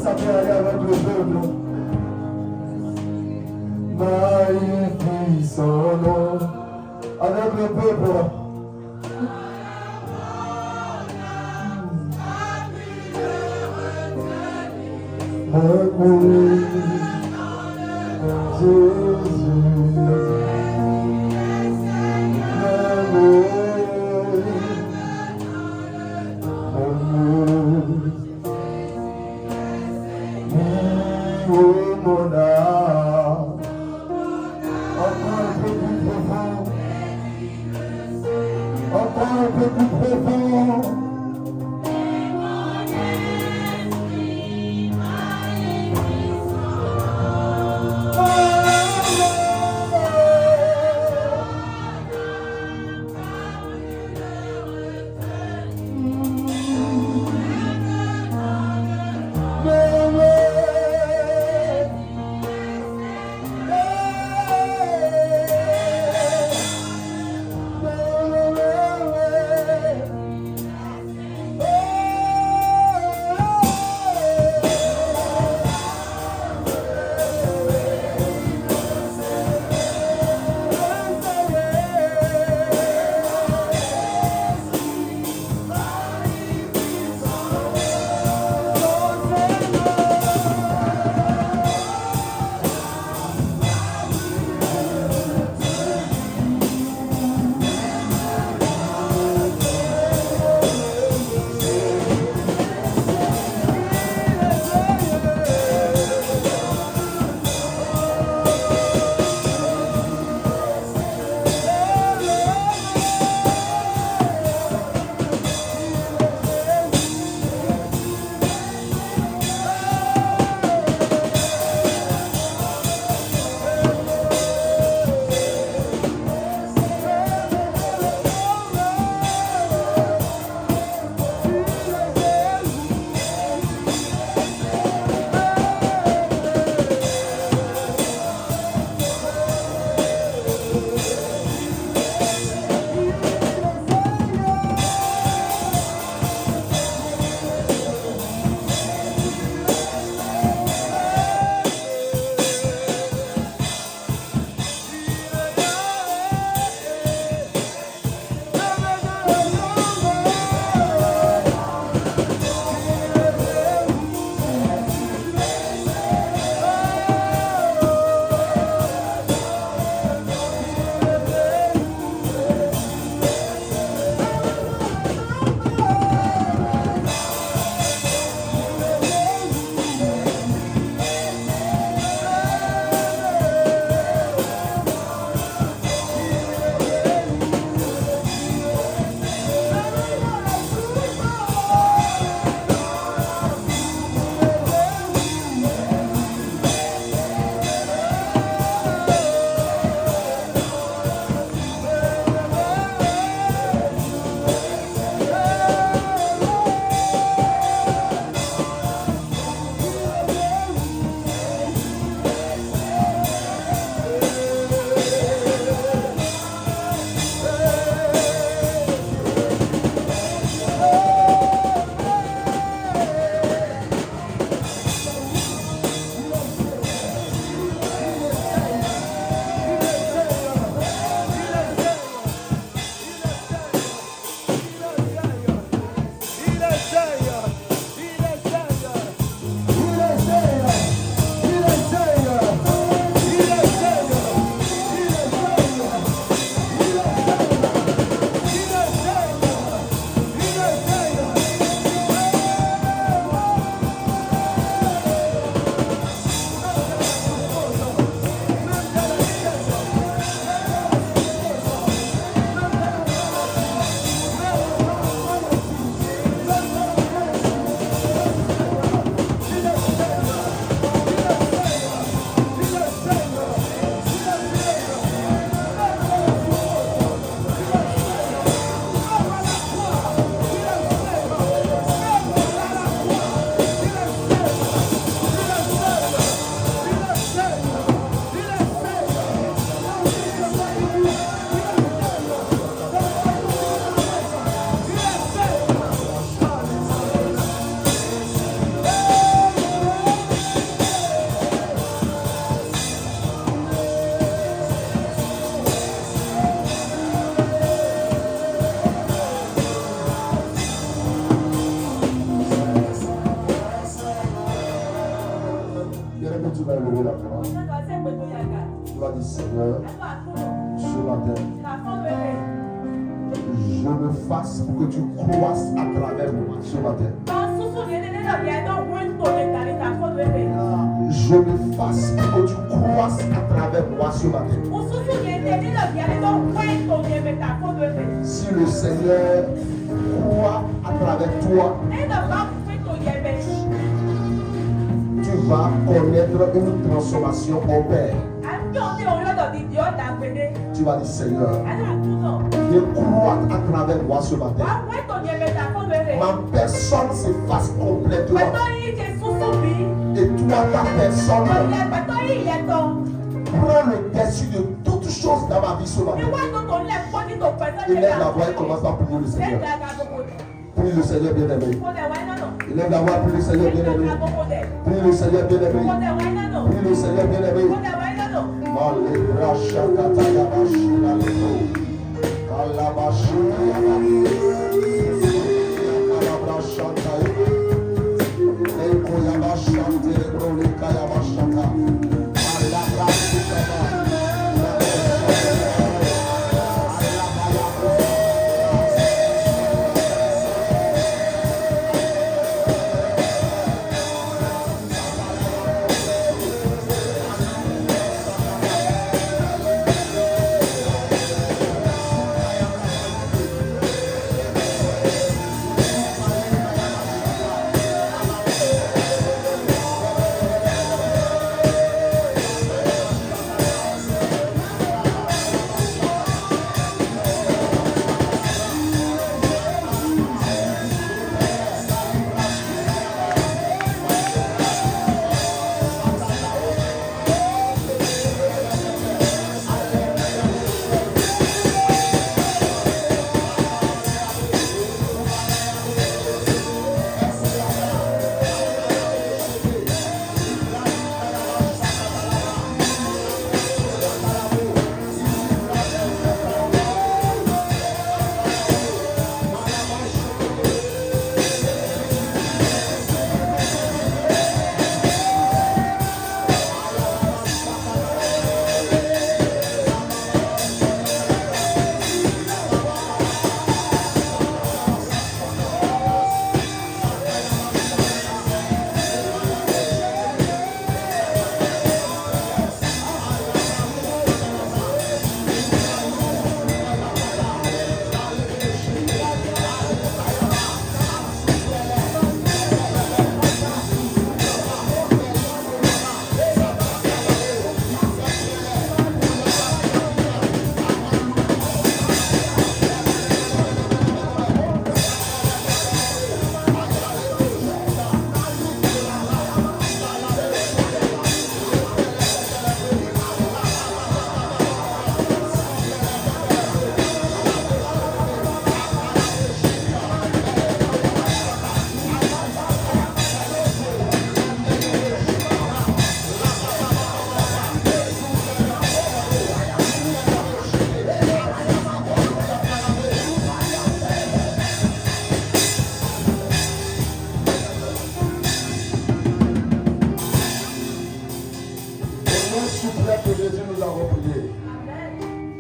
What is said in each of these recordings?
ça peut aller avec le peuple. Magnifie son nom avec le peuple. tu vas lever la main. Tu vas dire Seigneur, ce matin, je me fasse pour que tu croisses à travers moi ce matin. Je me fasse pour que tu croisses à travers moi ce matin. Si le Seigneur croit à travers toi, tu vas connaître une transformation au Père. Tu vas dire Seigneur, décroître à travers moi ce matin. Ma personne s'efface complètement. Et toi, ta personne prends le dessus de toutes choses dans ma vie ce matin. Élève la voix et commence à prier le Seigneur. Prie le Seigneur bien-aimé. Élève la voix, prie le Seigneur bien-aimé. Prie le Seigneur bien-aimé. Prie le Seigneur bien-aimé.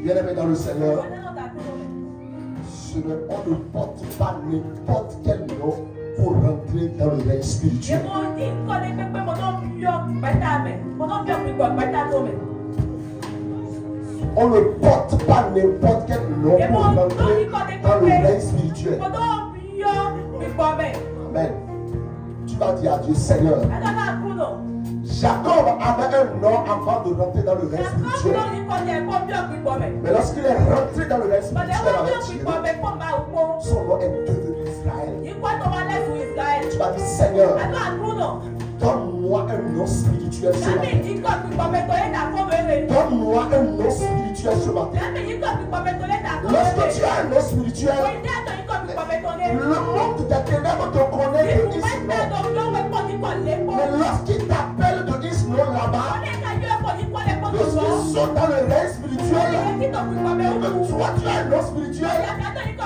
Bien-aimé dans le Seigneur, on ne porte pas n'importe quel nom pour rentrer dans le règne spirituel. On ne porte pas n'importe quel nom pour rentrer dans le règne spirituel. Amen. Tu vas dire à Dieu, Seigneur, Jacob avait un nom avant de rentrer dans le règne spirituel. Mais lorsqu'il est rentré dans le règne spirituel avec Dieu, son nom est devenu Israël. Tu vas dire, Seigneur, donne-moi un nom spirituel ce matin. Donne-moi un nom spirituel ce matin. Lorsque tu as un nom spirituel, le monde de tes ténèbres te connaît de Ismaël. Mais lorsqu'il t'appelle de Ismaël là-bas, lorsqu'ils sont dans le règne spirituel, que toi tu as un nom spirituel,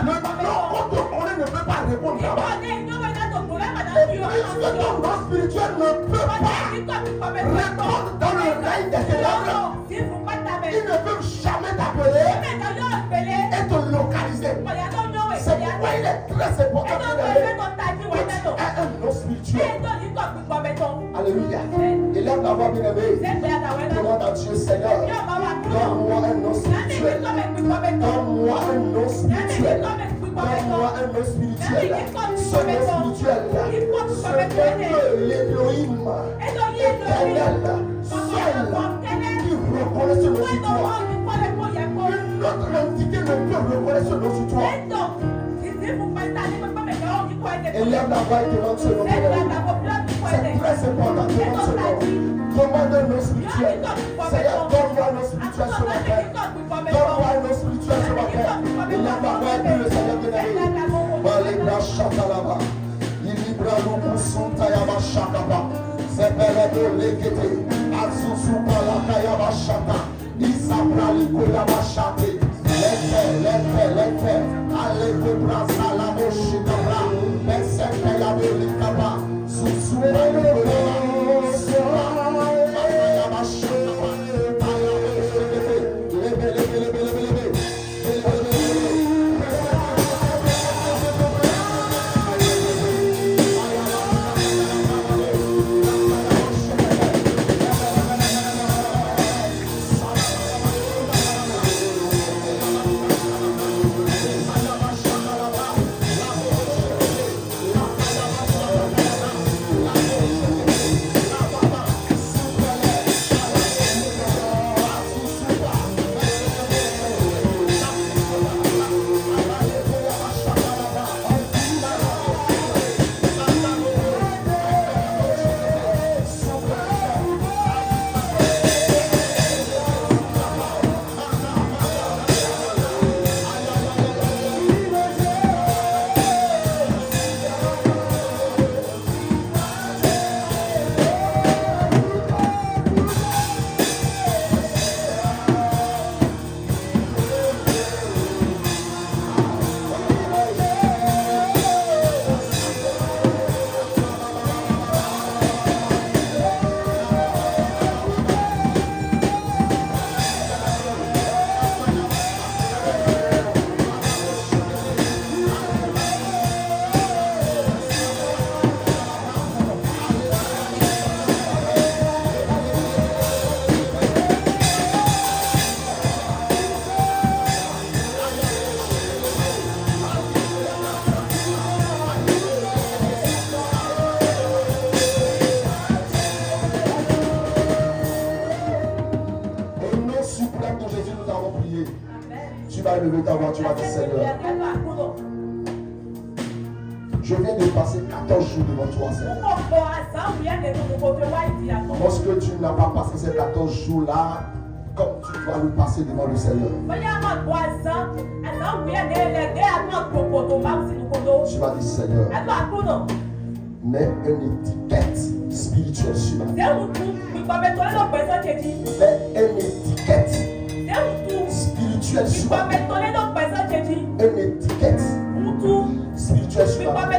le nom qu'on te connaît ne peut pas répondre là-bas. Et Puisque ton nom spirituel ne peut pas répondre dans le règne des ténèbres, il ne peut jamais t'appeler et te localiser. C'est pourquoi il est très important que tu aies un nom spirituel. Alléluia. Élève la voix, bien-aimée. Demande à Dieu, Seigneur, donne-moi un nom spirituel. Donne-moi un nom spirituel. Donne-moi un nom spirituel. Ce nom spirituel-là, ce n'est que l'Élohim éternel, seul, qui reconnaît ce nom sur toi. Une autre entité ne peut reconnaître ce nom sur toi. Élève la voix et demande ce nom. C'est très important, demande ce nom. Demande un nom spirituel. Seigneur, donne-moi un nom spirituel ce matin. Donne-moi un nom spirituel ce matin. Élève la voix et prie le Seigneur bien-aimé. Malébra Chakalaba. Ilibra Lukusunta Yaba Shakaba. Zebelebo Lekete. Azuzu Palakayaba Shaka. Isabra Likoyaba Shate. Lete. Aleko Brasa la Moshikabra. Mesete Yabe Likaba. Zuzu Palikoyaba. Makayaba Shakaba. Ayabe Shekete. Lebe. Lever ta voix, tu vas dire Seigneur. Je viens de passer 14 jours devant toi, Seigneur. Lorsque tu n'as pas passé ces 14 jours-là, comme tu dois le passer devant le Seigneur. Tu vas dire Seigneur. Mets une étiquette spirituelle sur ma vie. Mets une étiquette spirituelle sur ma vie. Une étiquette spirituelle sur ma vie.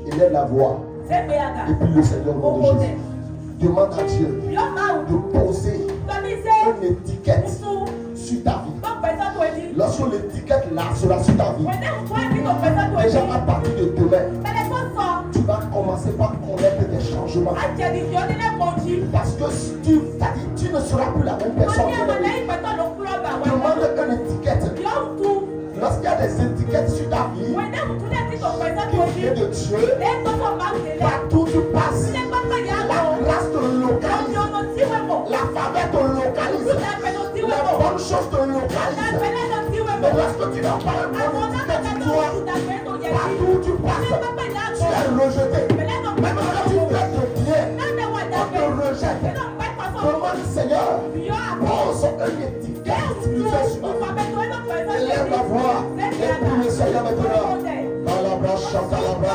Élève la voix et puis le Seigneur au nom de Jésus. Demande à Dieu de poser une étiquette sur ta vie. Lorsque l'étiquette là sera sur ta vie, déjà à partir de demain, tu vas commencer par connaître des changements. Parce que tu ne seras plus la même personne. Demande une étiquette. Lorsqu'il y a des étiquettes sur ta vie qui viennent de Dieu, partout tu passes, la grâce te localise, la faveur te localise, les bonnes choses te localisent. Mais lorsque tu n'as pas un bon étiquette sur toi, partout où tu passes, tu es rejeté. Même quand tu fais de bien, on te rejette. Demande Seigneur, pose une étiquette spirituelle sur ma vie. Élève la voix et prie le Seigneur maintenant. Balabra, chakalabra.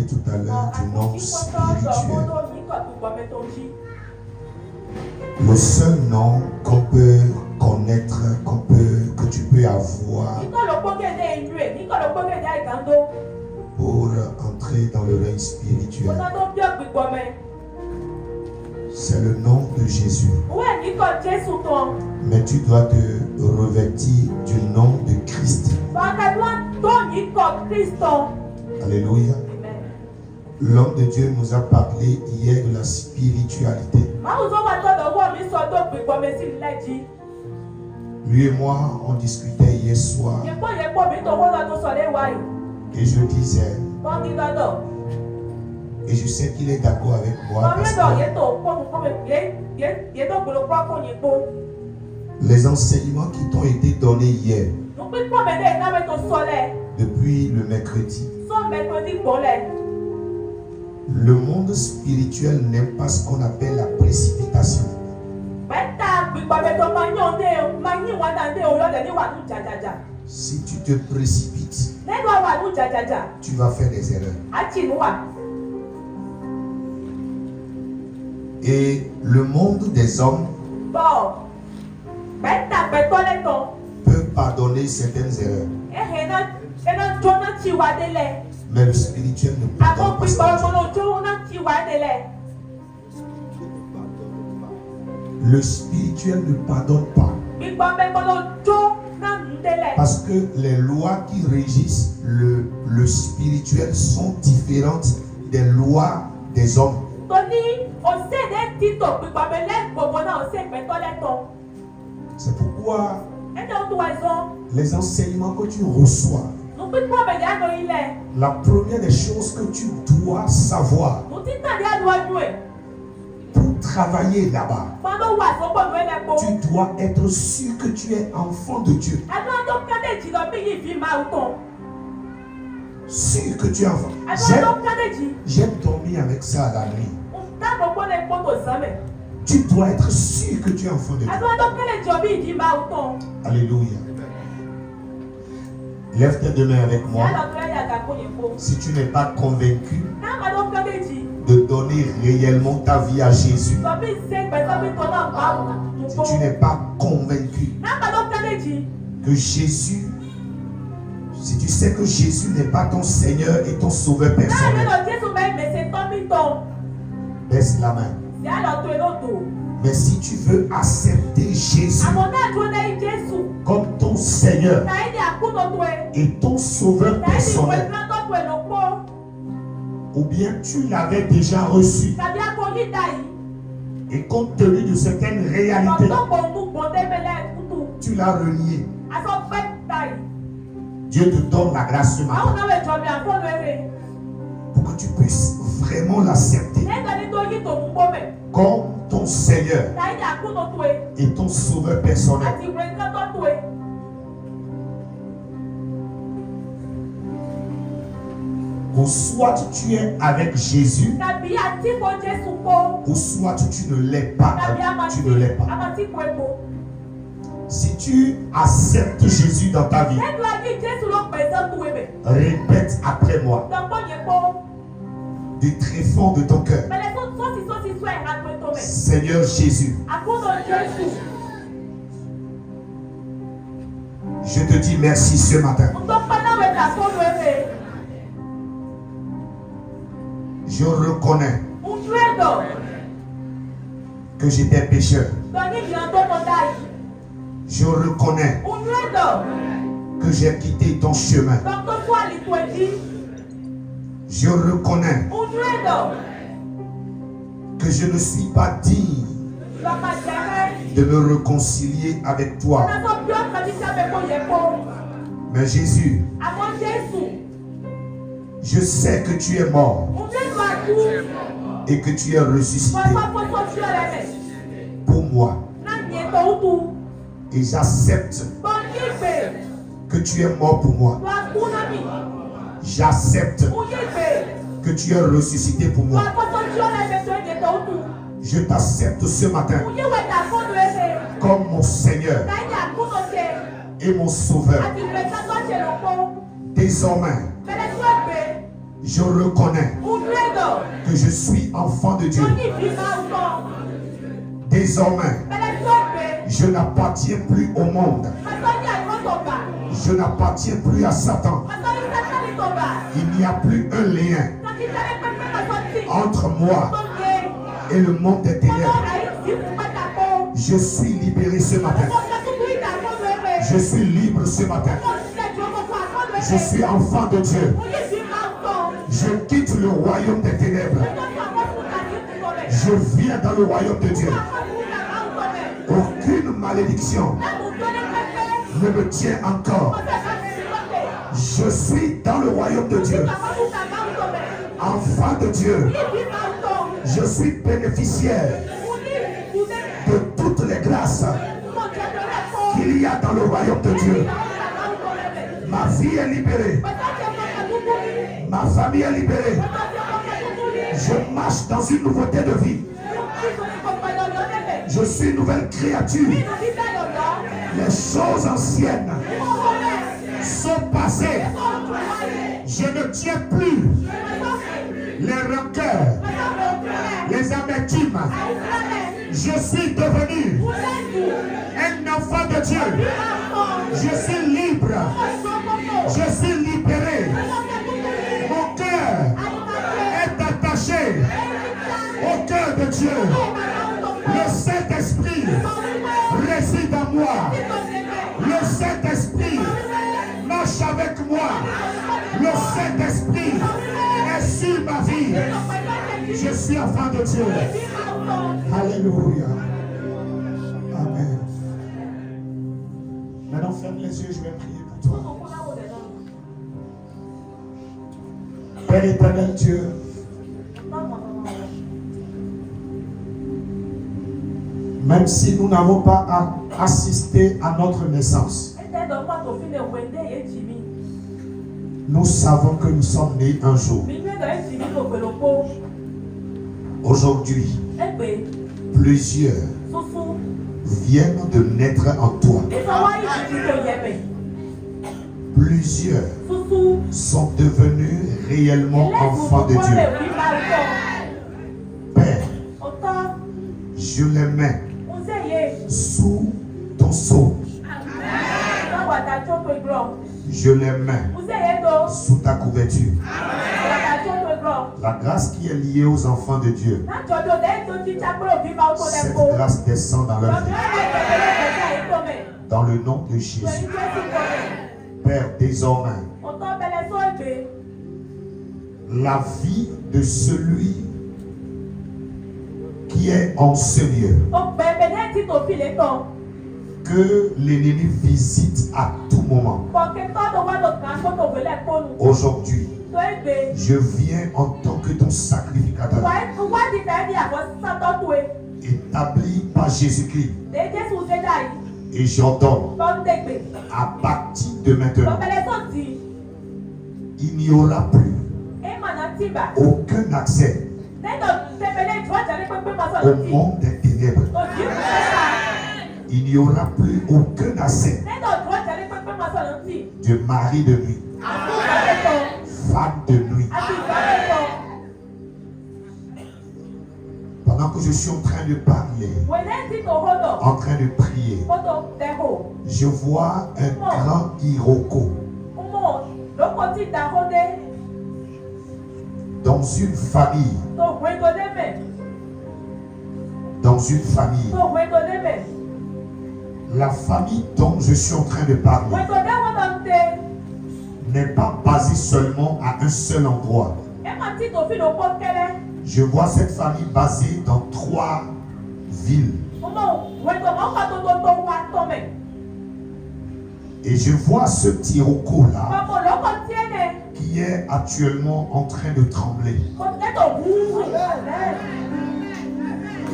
parlé tout à l'heure du nom spirituel. Le seul nom qu'on peut connaître, que tu peux avoir pour entrer dans le règne spirituel, c'est le nom de Jésus. Mais tu dois te revêtir du nom de Christ. Alléluia. L'homme de Dieu nous a parlé hier de la spiritualité. Lui et moi, on discutait hier soir. Et je disais, et je sais qu'il est d'accord avec moi, parce que les enseignements qui t'ont été donnés hier, depuis le mercredi, le monde spirituel n'aime pas ce qu'on appelle la précipitation. Si tu te précipites, tu vas faire des erreurs. Et le monde des hommes peut pardonner certaines erreurs. Mais le spirituel ne pardonne pas ça. Le spirituel ne pardonne pas. Parce que les lois qui régissent le spirituel sont différentes des lois des hommes. C'est pourquoi les enseignements que tu reçois, la première des choses que tu dois savoir pour travailler là-bas, tu dois être sûr que tu es enfant de Dieu. Sûr que tu es enfant. J'aime dormir avec ça à la nuit. Tu dois être sûr que tu es enfant de Dieu. Alléluia. Lève tes deux mains avec moi. Si tu n'es pas convaincu de donner réellement ta vie à Jésus, si tu n'es pas convaincu que Jésus, si tu sais que Jésus n'est pas ton Seigneur et ton Sauveur personnel, baisse la main. Mais si tu veux accepter Jésus comme ton Seigneur et ton Sauveur personnel, ou bien tu l'avais déjà reçu et compte tenu de certaines réalités, tu l'as renié, Dieu te donne la grâce ce matin pour que tu puisses vraiment l'accepter comme ton Seigneur et ton Sauveur personnel. Ou soit tu es avec Jésus, ou soit tu ne l'es pas. Tu ne l'es pas. Si tu acceptes Jésus dans ta vie, répète après moi du tréfonds de ton cœur: Seigneur Jésus, je te dis merci ce matin. Je reconnais que j'étais pécheur. Je reconnais que j'ai quitté ton chemin. Je reconnais que je ne suis pas digne de me réconcilier avec toi. Mais Jésus, je sais que tu es mort et que tu es ressuscité pour moi. Et j'accepte que tu es mort pour moi. J'accepte que tu es ressuscité pour moi. Je t'accepte ce matin comme mon Seigneur et mon Sauveur. Désormais, Je reconnais que je suis enfant de Dieu. Désormais, je n'appartiens plus au monde. Je n'appartiens plus à Satan. Il n'y a plus un lien entre moi et le monde des ténèbres. Je suis libéré ce matin. Je suis libre ce matin. Je suis enfant de Dieu. Je quitte le royaume des ténèbres. Je viens dans le royaume de Dieu. Aucune malédiction ne me tient encore. Je suis dans le royaume de Dieu. Enfant de Dieu. Je suis bénéficiaire de toutes les grâces qu'il y a dans le royaume de Dieu. Ma vie est libérée. Ma famille est libérée. Je marche dans une nouveauté de vie. Je suis une nouvelle créature. Les choses anciennes sont passées. Je ne tiens plus les rancœurs, les amertumes. Je suis devenu un enfant de Dieu. Je suis libre. Je suis libéré. Mon cœur est attaché au cœur de Dieu. Le Saint-Esprit réside en moi. Le Saint-Esprit marche avec moi. Le Saint-Esprit est sur ma vie. Je suis enfant de Dieu. Alléluia. Amen. Maintenant, ferme les yeux, je vais prier pour toi. Père éternel Dieu, même si nous n'avons pas assisté à notre naissance, nous savons que nous sommes nés un jour. Aujourd'hui, plusieurs viennent de naître en toi. Plusieurs sont devenus réellement enfants de Dieu. Père, je les mets sous ton sceau. Je les mets sous ta couverture. La grâce qui est liée aux enfants de Dieu, cette grâce descend dans leur vie. Dans le nom de Jésus. Père, désormais, la vie de celui qui est en ce lieu, que l'ennemi visite à tout moment. Aujourd'hui, je viens en tant que ton sacrificateur, établi par Jésus-Christ. Et j'ordonne, à partir de maintenant, il n'y aura plus aucun accès au monde des ténèbres. Il n'y aura plus aucun accès de mari de nuit, femme de nuit. Pendant que je suis en train de parler, en train de prier, je vois un grand Iroko dans une famille. Dans une famille. La famille dont je suis en train de parler n'est pas basée seulement à un seul endroit. Je vois cette famille basée dans 3 villes. Et je vois ce petit Iroko là qui est actuellement en train de trembler.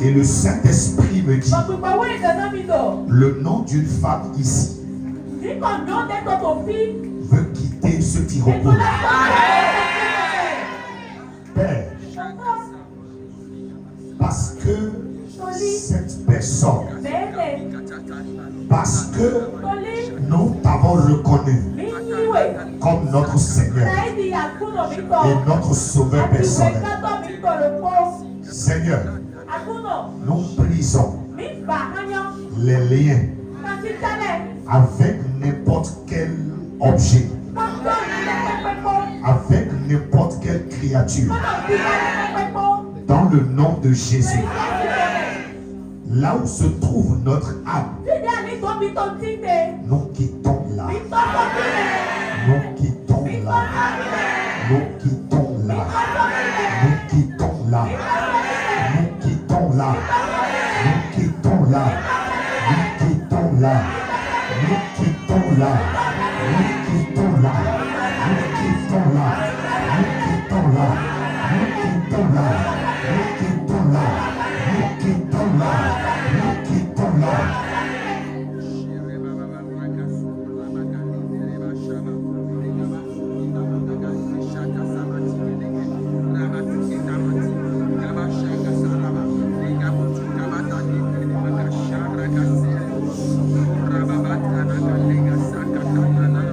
Et le Saint-Esprit me dit le nom d'une femme ici veut quitter ce petit Iroko. Père, parce que cette personne, parce que nous t'avons reconnu comme notre Seigneur et notre Sauveur personnel. Seigneur, nous brisons les liens avec n'importe quel objet, avec n'importe quelle créature, dans le nom de Jésus. Là où se trouve notre âme, nous quittons là. Nous quittons là. Nous quittons là. Nous quittons là. Nous quittons là. Nous quittons là. Nous quittons là. Nous quittons là. Nous quittons là. Nous quittons là. Nous quittons là. Nous quittons là. Nous quittons là. Nous quittons là. Nous quittons là.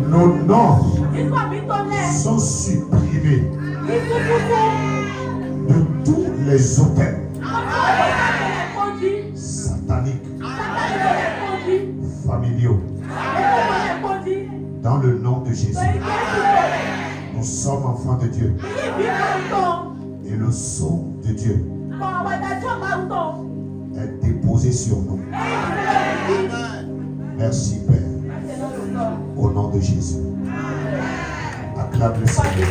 Nos noms sont supprimés de tous les hôtels sataniques, familiaux. Dans le nom de Jésus, nous sommes enfants de Dieu. Et le sceau de Dieu est déposé sur nous. Merci Père. Au nom de Jésus. Acclame le Seigneur.